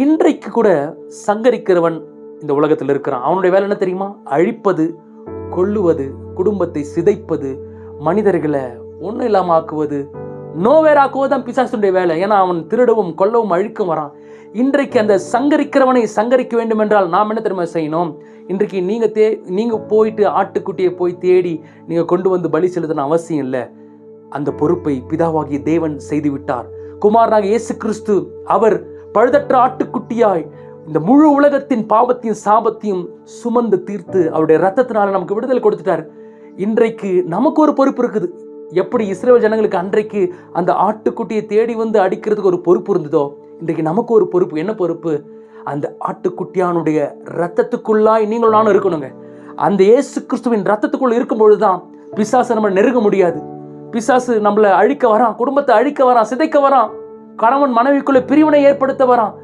இன்றைக்கு கூட சங்கரிக்கிறவன் இந்த உலகத்தில் இருக்கிறான். அவனுடைய வேலை என்ன தெரியுமா? அழிப்பது, கொல்லுவது, குடும்பத்தை சிதைப்பது, மனிதர்களை ஒன்றும் இல்லாம ஆக்குவது, நோவேர் ஆக்குவதுதான் பிசாசுடைய வேலை. ஏன்னா அவன் திருடவும் கொல்லவும் அழிக்கும் வரான். இன்றைக்கு அந்த சங்கரிக்கிறவனை சங்கரிக்க வேண்டும் என்றால் நாம் என்ன தெரியுமா செய்யணும்? இன்றைக்கு நீங்க போயிட்டு ஆட்டுக்குட்டியை போய் தேடி நீங்க கொண்டு வந்து பலி செலுத்தணும் அவசியம் இல்லை. அந்த பொறுப்பை பிதாவாகிய தேவன் செய்து விட்டார். குமாரனாகிய இயேசு கிறிஸ்து அவர் பழுதற்ற ஆட்டுக்குட்டியாய் இந்த முழு உலகத்தின் பாவத்தையும் சாபத்தையும் சுமந்து தீர்த்து அவருடைய ரத்தத்தினால நமக்கு விடுதலை கொடுத்துட்டார். இன்றைக்கு நமக்கு ஒரு பொறுப்பு இருக்குது. எப்படி இஸ்ரவேல் ஜனங்களுக்கு அன்றைக்கு அந்த ஆட்டுக்குட்டியை தேடி வந்து அடிக்கிறதுக்கு ஒரு பொறுப்பு இருந்ததோ, இன்றைக்கு நமக்கு ஒரு பொறுப்பு. என்ன பொறுப்பு? அந்த ஆட்டுக்குட்டியானுடைய ரத்தத்துக்குள்ளாய் நீங்களும் நானும் இருக்கணுங்க. அந்த இயேசு கிறிஸ்துவின் ரத்தத்துக்குள்ள இருக்கும் பொழுதுதான் பிசாசு நம்ம நெருங்க முடியாது. பிசாசு நம்மளை அழிக்க வரான், குடும்பத்தை அழிக்க வரான், சிதைக்க வரான், கணவன் மனைவிக்குள்ள பிரிவினை ஏற்படுத்த வரான்.